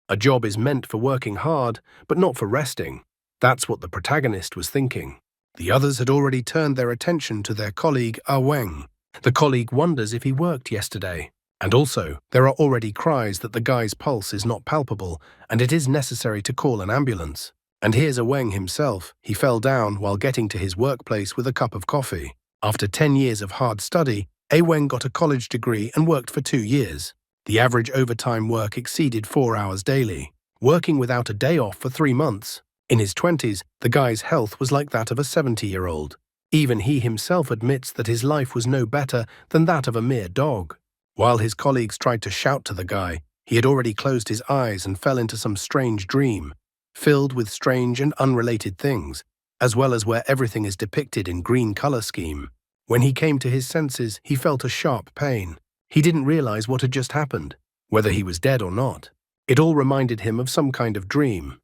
A job is meant for working hard, but not for resting. That's what the protagonist was thinking. The others had already turned their attention to their colleague Weng. The colleague wonders if he worked yesterday. And also, there are already cries that the guy's pulse is not palpable and it is necessary to call an ambulance. And here's Weng himself. He fell down while getting to his workplace with a cup of coffee. After 10 years of hard study, Weng got a college degree and worked for 2 years. The average overtime work exceeded 4 hours daily, working without a day off for 3 months. In his 20s, the guy's health was like that of a 70-year-old. Even he himself admits that his life was no better than that of a mere dog. While his colleagues tried to shout to the guy, he had already closed his eyes and fell into some strange dream, filled with strange and unrelated things, as well as where everything is depicted in green color scheme. When he came to his senses, he felt a sharp pain. He didn't realize what had just happened, whether he was dead or not. It all reminded him of some kind of dream.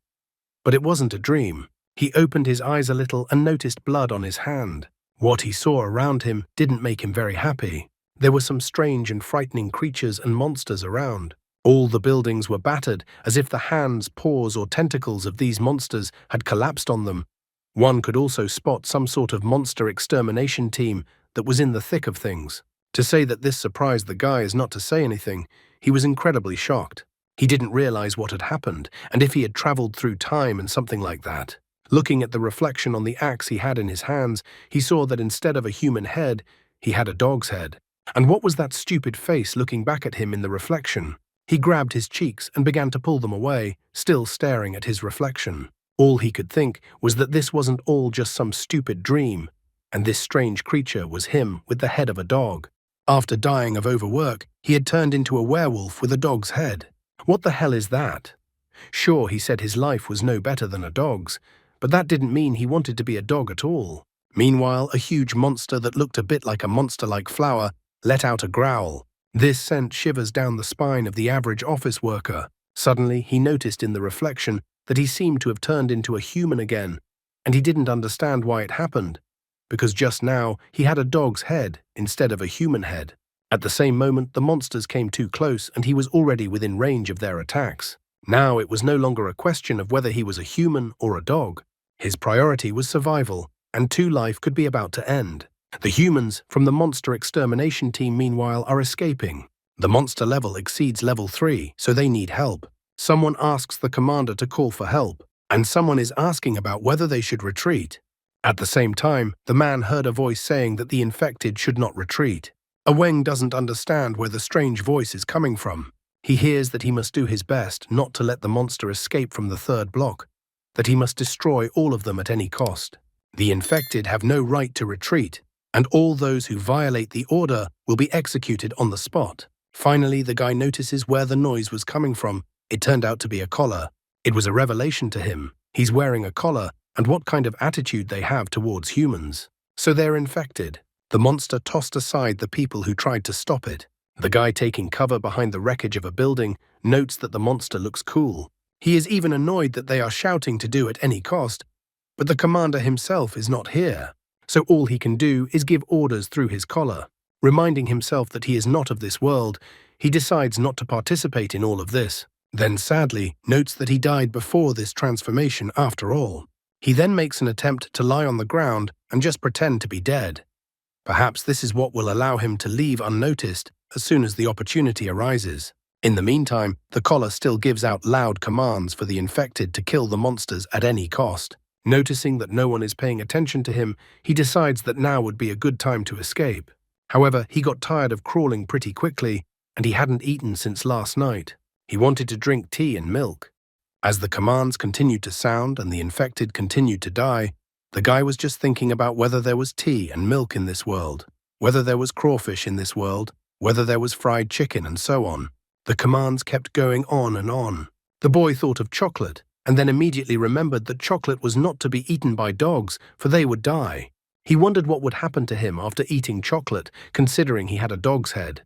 But it wasn't a dream. He opened his eyes a little and noticed blood on his hand. What he saw around him didn't make him very happy. There were some strange and frightening creatures and monsters around. All the buildings were battered, as if the hands, paws, or tentacles of these monsters had collapsed on them. One could also spot some sort of monster extermination team that was in the thick of things. To say that this surprised the guy is not to say anything. He was incredibly shocked. He didn't realize what had happened, and if he had traveled through time and something like that. Looking at the reflection on the axe he had in his hands, he saw that instead of a human head, he had a dog's head. And what was that stupid face looking back at him in the reflection? He grabbed his cheeks and began to pull them away, still staring at his reflection. All he could think was that this wasn't all just some stupid dream, and this strange creature was him with the head of a dog. After dying of overwork, he had turned into a werewolf with a dog's head. What the hell is that? Sure, he said his life was no better than a dog's, but that didn't mean he wanted to be a dog at all. Meanwhile, a huge monster that looked a bit like a monster-like flower let out a growl. This sent shivers down the spine of the average office worker. Suddenly, he noticed in the reflection that he seemed to have turned into a human again, and he didn't understand why it happened, because just now he had a dog's head instead of a human head. At the same moment, the monsters came too close and he was already within range of their attacks. Now it was no longer a question of whether he was a human or a dog. His priority was survival, and life could be about to end. The humans from the monster extermination team, meanwhile, are escaping. The monster level exceeds level 3, so they need help. Someone asks the commander to call for help, and someone is asking about whether they should retreat. At the same time, the man heard a voice saying that the infected should not retreat. Weng doesn't understand where the strange voice is coming from. He hears that he must do his best not to let the monster escape from the third block, that he must destroy all of them at any cost. The infected have no right to retreat, and all those who violate the order will be executed on the spot. Finally, the guy notices where the noise was coming from. It turned out to be a collar. It was a revelation to him. He's wearing a collar, and what kind of attitude they have towards humans. So they're infected. The monster tossed aside the people who tried to stop it. The guy taking cover behind the wreckage of a building notes that the monster looks cool. He is even annoyed that they are shouting to do at any cost, but the commander himself is not here. So all he can do is give orders through his collar. Reminding himself that he is not of this world, he decides not to participate in all of this. Then sadly notes that he died before this transformation after all. He then makes an attempt to lie on the ground and just pretend to be dead. Perhaps this is what will allow him to leave unnoticed as soon as the opportunity arises. In the meantime, the collar still gives out loud commands for the infected to kill the monsters at any cost. Noticing that no one is paying attention to him, he decides that now would be a good time to escape. However, he got tired of crawling pretty quickly, and he hadn't eaten since last night. He wanted to drink tea and milk. As the commands continued to sound and the infected continued to die, the guy was just thinking about whether there was tea and milk in this world, whether there was crawfish in this world, whether there was fried chicken, and so on. The commands kept going on and on. The boy thought of chocolate, and then immediately remembered that chocolate was not to be eaten by dogs, for they would die. He wondered what would happen to him after eating chocolate, considering he had a dog's head.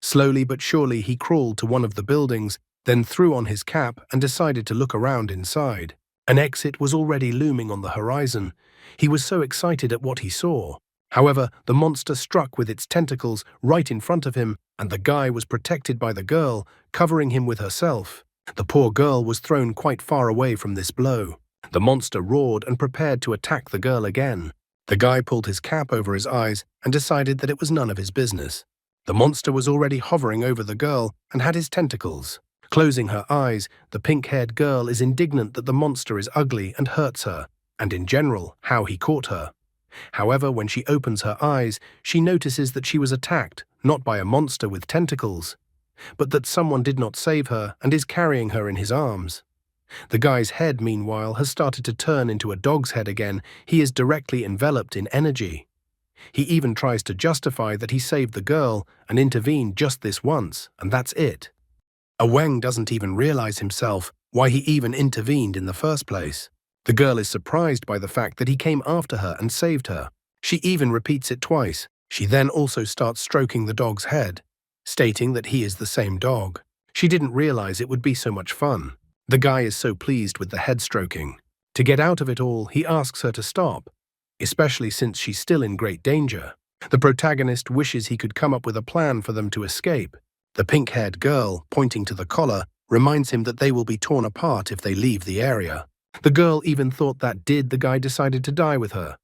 Slowly but surely he crawled to one of the buildings, then threw on his cap and decided to look around inside. An exit was already looming on the horizon. He was so excited at what he saw. However, the monster struck with its tentacles right in front of him, and the guy was protected by the girl, covering him with herself. The poor girl was thrown quite far away from this blow. The monster roared and prepared to attack the girl again. The guy pulled his cap over his eyes and decided that it was none of his business. The monster was already hovering over the girl and had his tentacles. Closing her eyes, the pink-haired girl is indignant that the monster is ugly and hurts her, and in general, how he caught her. However, when she opens her eyes, she notices that she was attacked, not by a monster with tentacles, but that someone did not save her and is carrying her in his arms. The guy's head, meanwhile, has started to turn into a dog's head again. He is directly enveloped in energy. He even tries to justify that he saved the girl and intervened just this once, and that's it. Wang doesn't even realize himself why he even intervened in the first place. The girl is surprised by the fact that he came after her and saved her. She even repeats it twice. She then also starts stroking the dog's head, stating that he is the same dog. She didn't realize it would be so much fun. The guy is so pleased with the head stroking. To get out of it all, he asks her to stop, especially since she's still in great danger. The protagonist wishes he could come up with a plan for them to escape. The pink-haired girl, pointing to the collar, reminds him that they will be torn apart if they leave the area. The girl even thought that the guy decided to die with her.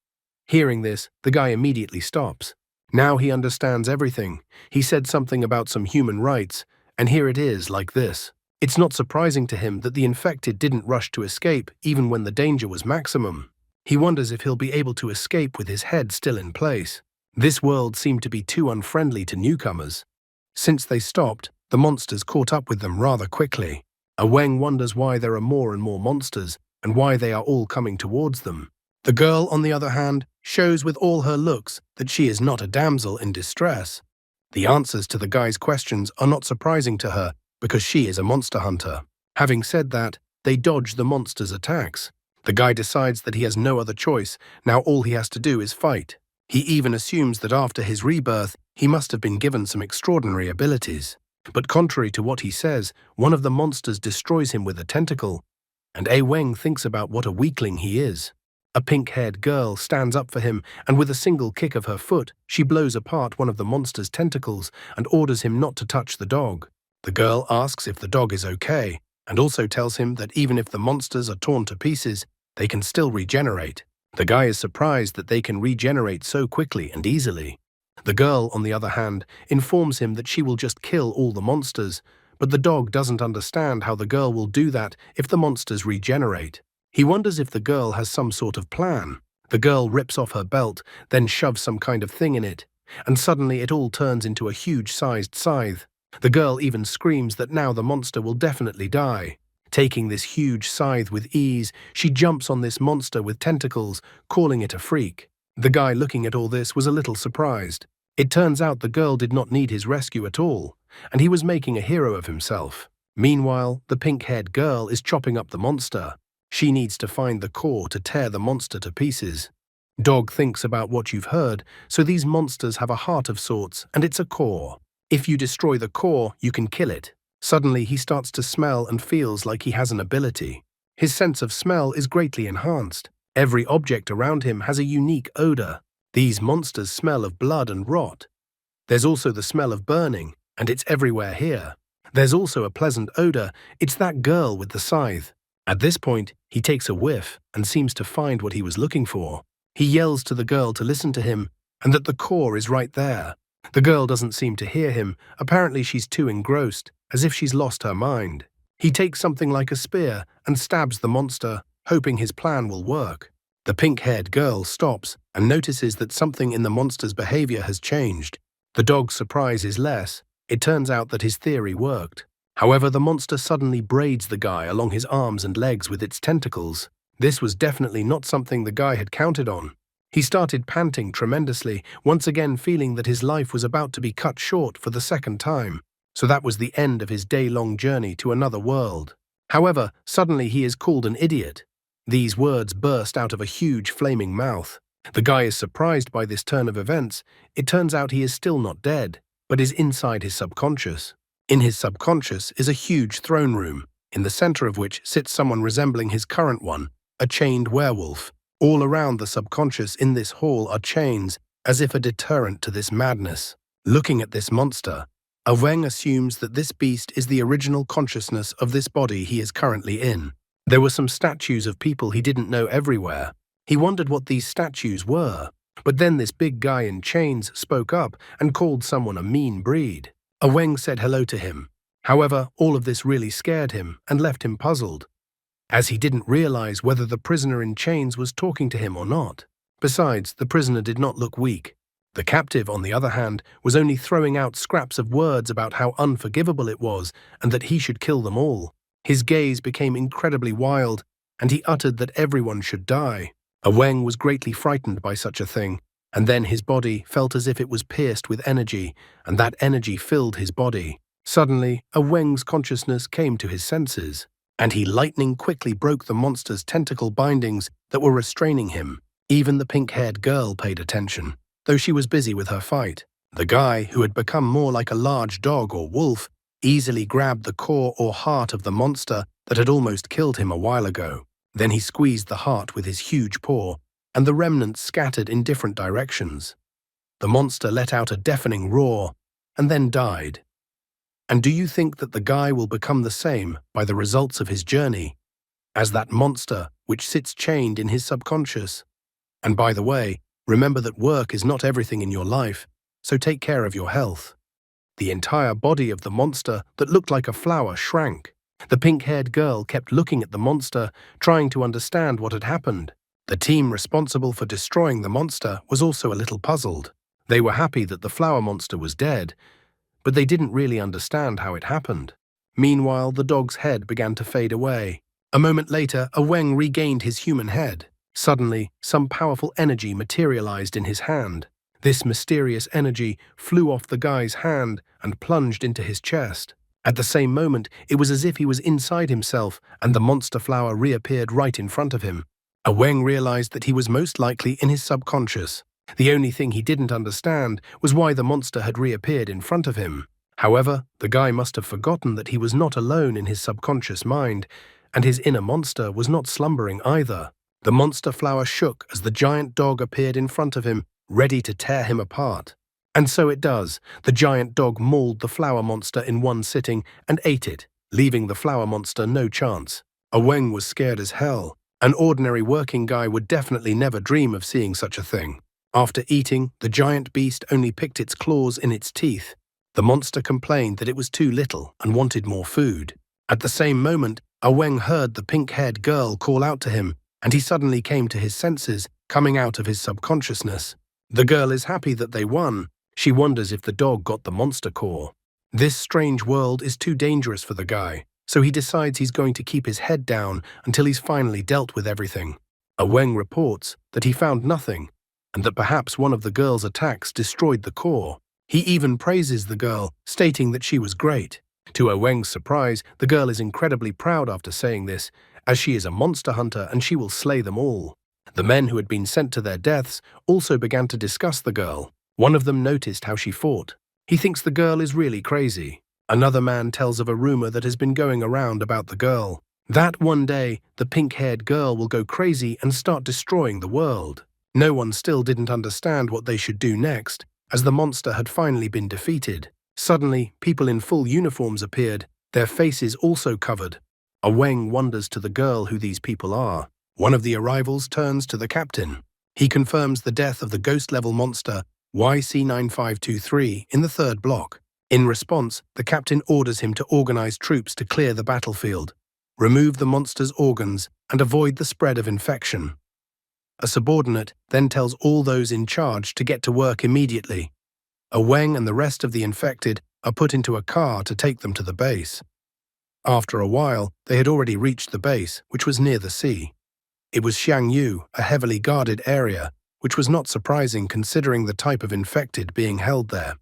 Hearing this, the guy immediately stops. Now he understands everything. He said something about some human rights, and here it is like this. It's not surprising to him that the infected didn't rush to escape even when the danger was maximum. He wonders if he'll be able to escape with his head still in place. This world seemed to be too unfriendly to newcomers. Since they stopped, the monsters caught up with them rather quickly. Wang wonders why there are more and more monsters and why they are all coming towards them. The girl, on the other hand, shows with all her looks that she is not a damsel in distress. The answers to the guy's questions are not surprising to her because she is a monster hunter. Having said that, they dodge the monster's attacks. The guy decides that he has no other choice. Now all he has to do is fight. He even assumes that after his rebirth, he must have been given some extraordinary abilities. But contrary to what he says, one of the monsters destroys him with a tentacle, and Wang thinks about what a weakling he is. A pink-haired girl stands up for him, and with a single kick of her foot, she blows apart one of the monster's tentacles and orders him not to touch the dog. The girl asks if the dog is okay, and also tells him that even if the monsters are torn to pieces, they can still regenerate. The guy is surprised that they can regenerate so quickly and easily. The girl, on the other hand, informs him that she will just kill all the monsters, but the dog doesn't understand how the girl will do that if the monsters regenerate. He wonders if the girl has some sort of plan. The girl rips off her belt, then shoves some kind of thing in it, and suddenly it all turns into a huge-sized scythe. The girl even screams that now the monster will definitely die. Taking this huge scythe with ease, she jumps on this monster with tentacles, calling it a freak. The guy looking at all this was a little surprised. It turns out the girl did not need his rescue at all, and he was making a hero of himself. Meanwhile, the pink-haired girl is chopping up the monster. She needs to find the core to tear the monster to pieces. Dog thinks about what you've heard, so these monsters have a heart of sorts, and it's a core. If you destroy the core, you can kill it. Suddenly, he starts to smell and feels like he has an ability. His sense of smell is greatly enhanced. Every object around him has a unique odor. These monsters smell of blood and rot. There's also the smell of burning, and it's everywhere here. There's also a pleasant odor. It's that girl with the scythe. At this point, he takes a whiff and seems to find what he was looking for. He yells to the girl to listen to him, and that the core is right there. The girl doesn't seem to hear him. Apparently she's too engrossed, as if she's lost her mind. He takes something like a spear and stabs the monster, hoping his plan will work. The pink-haired girl stops and notices that something in the monster's behavior has changed. The dog's surprise is less. It turns out that his theory worked. However, the monster suddenly braids the guy along his arms and legs with its tentacles. This was definitely not something the guy had counted on. He started panting tremendously, once again feeling that his life was about to be cut short for the second time. So that was the end of his day-long journey to another world. However, suddenly he is called an idiot. These words burst out of a huge flaming mouth. The guy is surprised by this turn of events. It turns out he is still not dead, but is inside his subconscious. In his subconscious is a huge throne room, in the center of which sits someone resembling his current one, a chained werewolf. All around the subconscious in this hall are chains, as if a deterrent to this madness. Looking at this monster, Wang assumes that this beast is the original consciousness of this body he is currently in. There were some statues of people he didn't know everywhere. He wondered what these statues were. But then this big guy in chains spoke up and called someone a mean breed. Wang said hello to him. However, all of this really scared him and left him puzzled, as he didn't realize whether the prisoner in chains was talking to him or not. Besides, the prisoner did not look weak. The captive, on the other hand, was only throwing out scraps of words about how unforgivable it was and that he should kill them all. His gaze became incredibly wild, and he uttered that everyone should die. Wang was greatly frightened by such a thing, and then his body felt as if it was pierced with energy, and that energy filled his body. Suddenly, Wang's consciousness came to his senses, and he lightning quickly broke the monster's tentacle bindings that were restraining him. Even the pink-haired girl paid attention, though she was busy with her fight. The guy, who had become more like a large dog or wolf, easily grabbed the core or heart of the monster that had almost killed him a while ago. Then he squeezed the heart with his huge paw, and the remnants scattered in different directions. The monster let out a deafening roar, and then died. And do you think that the guy will become the same by the results of his journey as that monster which sits chained in his subconscious? And by the way, remember that work is not everything in your life, so take care of your health. The entire body of the monster that looked like a flower shrank. The pink-haired girl kept looking at the monster, trying to understand what had happened. The team responsible for destroying the monster was also a little puzzled. They were happy that the flower monster was dead, but they didn't really understand how it happened. Meanwhile, the dog's head began to fade away. A moment later, Wang regained his human head. Suddenly, some powerful energy materialized in his hand. This mysterious energy flew off the guy's hand and plunged into his chest. At the same moment, it was as if he was inside himself, and the monster flower reappeared right in front of him. Wang realized that he was most likely in his subconscious. The only thing he didn't understand was why the monster had reappeared in front of him. However, the guy must have forgotten that he was not alone in his subconscious mind, and his inner monster was not slumbering either. The monster flower shook as the giant dog appeared in front of him, ready to tear him apart. And so it does. The giant dog mauled the flower monster in one sitting and ate it, leaving the flower monster no chance. Wang was scared as hell. An ordinary working guy would definitely never dream of seeing such a thing. After eating, the giant beast only picked its claws in its teeth. The monster complained that it was too little and wanted more food. At the same moment, Wang heard the pink-haired girl call out to him, and he suddenly came to his senses, coming out of his subconsciousness. The girl is happy that they won. She wonders if the dog got the monster core. This strange world is too dangerous for the guy, so he decides he's going to keep his head down until he's finally dealt with everything. Wang reports that he found nothing, and that perhaps one of the girl's attacks destroyed the core. He even praises the girl, stating that she was great. To Wang's surprise, the girl is incredibly proud after saying this, as she is a monster hunter and she will slay them all. The men who had been sent to their deaths also began to discuss the girl. One of them noticed how she fought. He thinks the girl is really crazy. Another man tells of a rumor that has been going around about the girl. That one day, the pink-haired girl will go crazy and start destroying the world. No one still didn't understand what they should do next, as the monster had finally been defeated. Suddenly, people in full uniforms appeared, their faces also covered. Wang wonders to the girl who these people are. One of the arrivals turns to the captain. He confirms the death of the ghost-level monster YC-9523 in the third block. In response, the captain orders him to organize troops to clear the battlefield, remove the monster's organs, and avoid the spread of infection. A subordinate then tells all those in charge to get to work immediately. Wang and the rest of the infected are put into a car to take them to the base. After a while, they had already reached the base, which was near the sea. It was Xiangyu, a heavily guarded area, which was not surprising considering the type of infected being held there.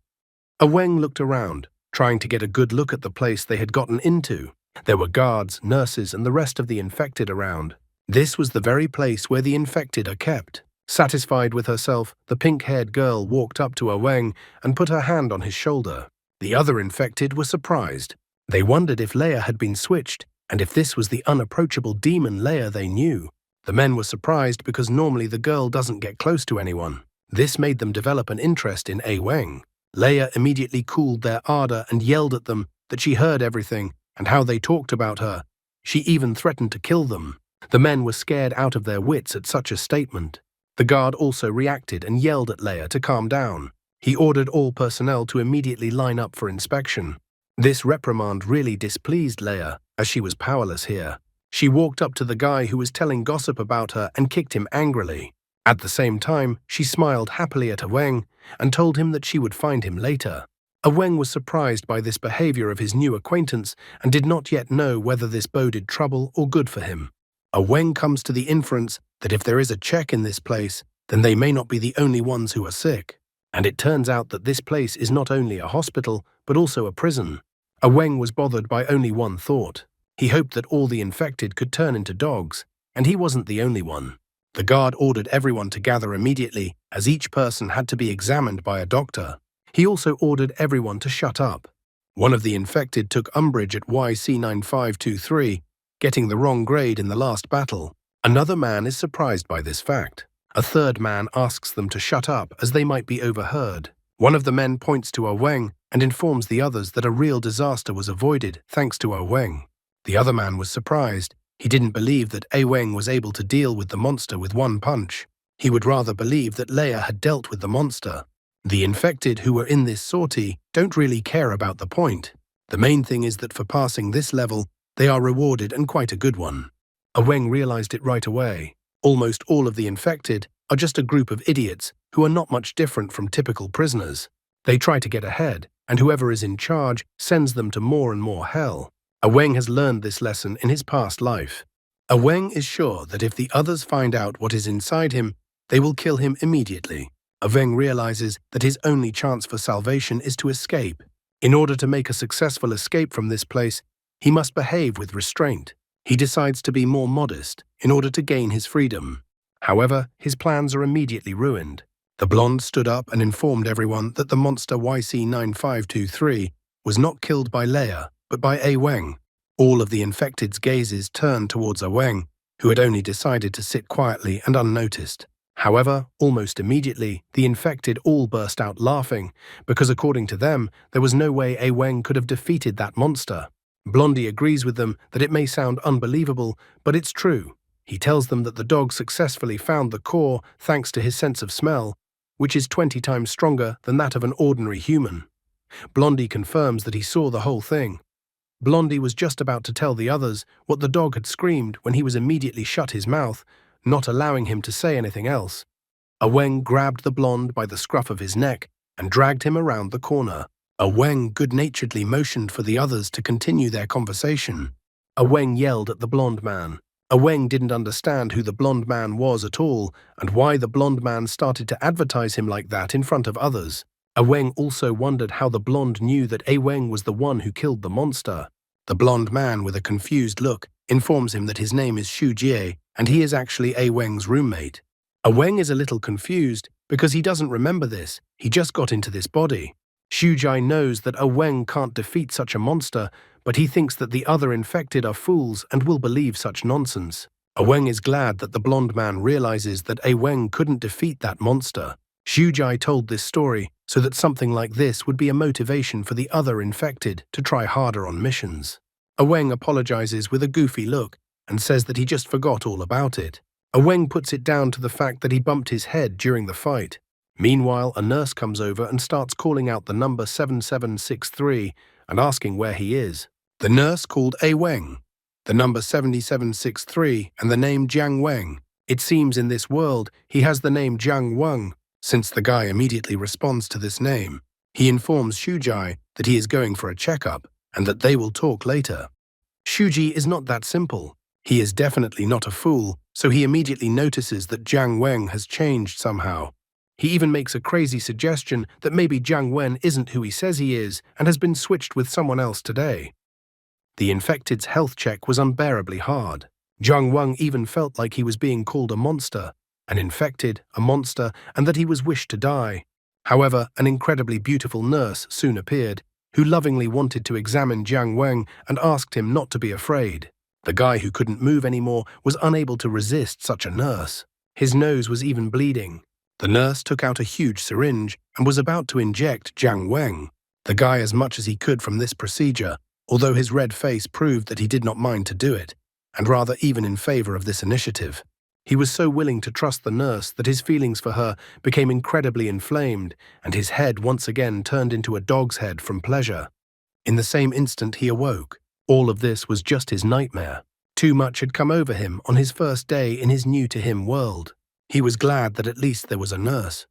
Wang looked around, trying to get a good look at the place they had gotten into. There were guards, nurses, and the rest of the infected around. This was the very place where the infected are kept. Satisfied with herself, the pink-haired girl walked up to Wang and put her hand on his shoulder. The other infected were surprised. They wondered if Leia had been switched, and if this was the unapproachable demon Leia they knew. The men were surprised because normally the girl doesn't get close to anyone. This made them develop an interest in Wang. Leia immediately cooled their ardor and yelled at them that she heard everything and how they talked about her. She even threatened to kill them. The men were scared out of their wits at such a statement. The guard also reacted and yelled at Leia to calm down. He ordered all personnel to immediately line up for inspection. This reprimand really displeased Leia, as she was powerless here. She walked up to the guy who was telling gossip about her and kicked him angrily. At the same time, she smiled happily at Wang and told him that she would find him later. Wang was surprised by this behavior of his new acquaintance and did not yet know whether this boded trouble or good for him. Wang comes to the inference that if there is a check in this place, then they may not be the only ones who are sick. And it turns out that this place is not only a hospital, but also a prison. Wang was bothered by only one thought. He hoped that all the infected could turn into dogs, and he wasn't the only one. The guard ordered everyone to gather immediately, as each person had to be examined by a doctor. He also ordered everyone to shut up. One of the infected took umbrage at YC9523, getting the wrong grade in the last battle. Another man is surprised by this fact. A third man asks them to shut up as they might be overheard. One of the men points to Wang and informs the others that a real disaster was avoided thanks to Wang. The other man was surprised. He didn't believe that Wang was able to deal with the monster with one punch. He would rather believe that Leia had dealt with the monster. The infected who were in this sortie don't really care about the point. The main thing is that for passing this level, they are rewarded, and quite a good one. Wang realized it right away. Almost all of the infected are just a group of idiots who are not much different from typical prisoners. They try to get ahead, and whoever is in charge sends them to more and more hell. Wang has learned this lesson in his past life. Wang is sure that if the others find out what is inside him, they will kill him immediately. Wang realizes that his only chance for salvation is to escape. In order to make a successful escape from this place, he must behave with restraint. He decides to be more modest in order to gain his freedom. However, his plans are immediately ruined. The blonde stood up and informed everyone that the monster YC9523 was not killed by Leia, but by Wang. All of the infected's gazes turned towards Wang, who had only decided to sit quietly and unnoticed. However, almost immediately, the infected all burst out laughing, because according to them, there was no way Wang could have defeated that monster. Blondie agrees with them that it may sound unbelievable, but it's true. He tells them that the dog successfully found the core thanks to his sense of smell, which is 20 times stronger than that of an ordinary human. Blondie confirms that he saw the whole thing. Blondie was just about to tell the others what the dog had screamed when he was immediately shut his mouth, not allowing him to say anything else. Wang grabbed the blonde by the scruff of his neck and dragged him around the corner. Wang good-naturedly motioned for the others to continue their conversation. Wang yelled at the blonde man. Wang didn't understand who the blonde man was at all and why the blonde man started to advertise him like that in front of others. Wang also wondered how the blonde knew that Wang was the one who killed the monster. The blonde man, with a confused look, informs him that his name is Xu Jie and he is actually Wang's roommate. Wang is a little confused because he doesn't remember this. He just got into this body. Xu Jie knows that Wang can't defeat such a monster, but he thinks that the other infected are fools and will believe such nonsense. Wang is glad that the blonde man realizes that Wang couldn't defeat that monster. Xu Jie told this story so that something like this would be a motivation for the other infected to try harder on missions. Wang apologizes with a goofy look and says that he just forgot all about it. Wang puts it down to the fact that he bumped his head during the fight. Meanwhile, a nurse comes over and starts calling out the number 7763 and asking where he is. The nurse called Wang, the number 7763, and the name Jiang Wang. It seems in this world he has the name Jiang Wang, since the guy immediately responds to this name. He informs Xu Jie that he is going for a checkup and that they will talk later. Xu Jie is not that simple. He is definitely not a fool, so he immediately notices that Jiang Wang has changed somehow. He even makes a crazy suggestion that maybe Jiang Wen isn't who he says he is and has been switched with someone else today. The infected's health check was unbearably hard. Jiang Wang even felt like he was being called a monster, an infected, a monster, and that he was wished to die. However, an incredibly beautiful nurse soon appeared, who lovingly wanted to examine Jiang Wang and asked him not to be afraid. The guy who couldn't move anymore was unable to resist such a nurse. His nose was even bleeding. The nurse took out a huge syringe and was about to inject Jiang Weng, the guy, as much as he could from this procedure, although his red face proved that he did not mind to do it, and rather even in favor of this initiative. He was so willing to trust the nurse that his feelings for her became incredibly inflamed, and his head once again turned into a dog's head from pleasure. In the same instant he awoke. All of this was just his nightmare. Too much had come over him on his first day in his new-to-him world. He was glad that at least there was a nurse.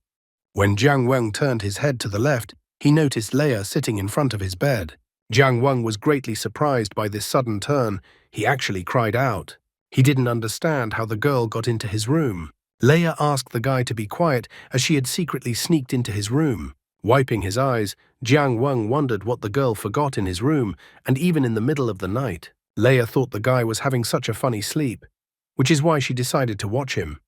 When Jiang Weng turned his head to the left, he noticed Leia sitting in front of his bed. Jiang Weng was greatly surprised by this sudden turn. He actually cried out. He didn't understand how the girl got into his room. Leia asked the guy to be quiet as she had secretly sneaked into his room. Wiping his eyes, Jiang Weng wondered what the girl forgot in his room, and even in the middle of the night, Leia thought the guy was having such a funny sleep, which is why she decided to watch him.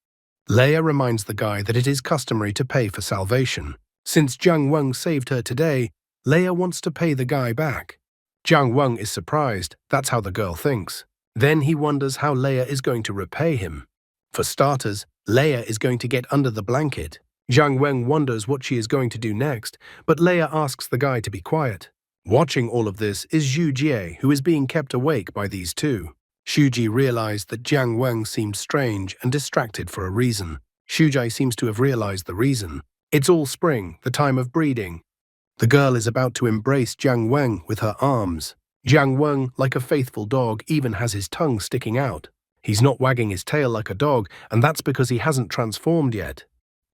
Leia reminds the guy that it is customary to pay for salvation. Since Jiang Weng saved her today, Leia wants to pay the guy back. Jiang Weng is surprised. That's how the girl thinks. Then he wonders how Leia is going to repay him. For starters, Leia is going to get under the blanket. Jiang Weng wonders what she is going to do next, but Leia asks the guy to be quiet. Watching all of this is Zhu Jie, who is being kept awake by these two. Shuji realized that Jiang Weng seemed strange and distracted for a reason. Shujai seems to have realized the reason. It's all spring, the time of breeding. The girl is about to embrace Jiang Weng with her arms. Jiang Weng, like a faithful dog, even has his tongue sticking out. He's not wagging his tail like a dog, and that's because he hasn't transformed yet.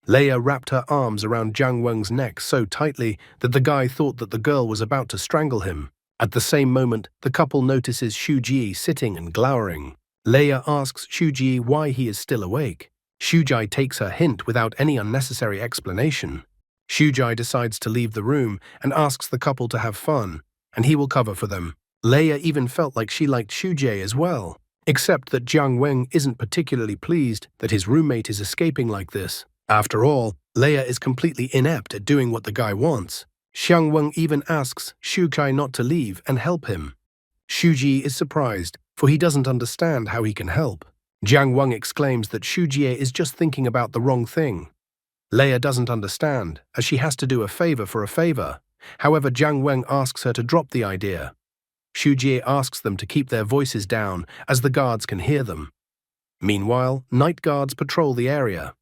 Leia wrapped her arms around Jiang Weng's neck so tightly that the guy thought that the girl was about to strangle him. At the same moment, the couple notices Shu Ji sitting and glowering. Leia asks Shu Ji why he is still awake. Shujai takes her hint without any unnecessary explanation. Shujai decides to leave the room and asks the couple to have fun, and he will cover for them. Leia even felt like she liked Shujai as well, except that Jiang Weng isn't particularly pleased that his roommate is escaping like this. After all, Leia is completely inept at doing what the guy wants. Jiang Weng even asks Shujai not to leave and help him. Shuji is surprised, for he doesn't understand how he can help. Jiang Weng exclaims that Shujie is just thinking about the wrong thing. Leia doesn't understand, as she has to do a favor for a favor. However, Jiang Weng asks her to drop the idea. Shujie asks them to keep their voices down, as the guards can hear them. Meanwhile, night guards patrol the area.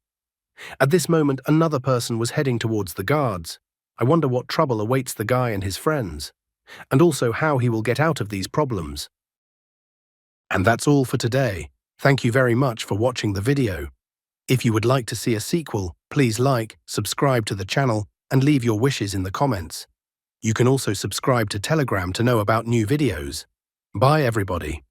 At this moment, another person was heading towards the guards. I wonder what trouble awaits the guy and his friends, and also how he will get out of these problems. And that's all for today. Thank you very much for watching the video. If you would like to see a sequel, please like, subscribe to the channel, and leave your wishes in the comments. You can also subscribe to Telegram to know about new videos. Bye everybody.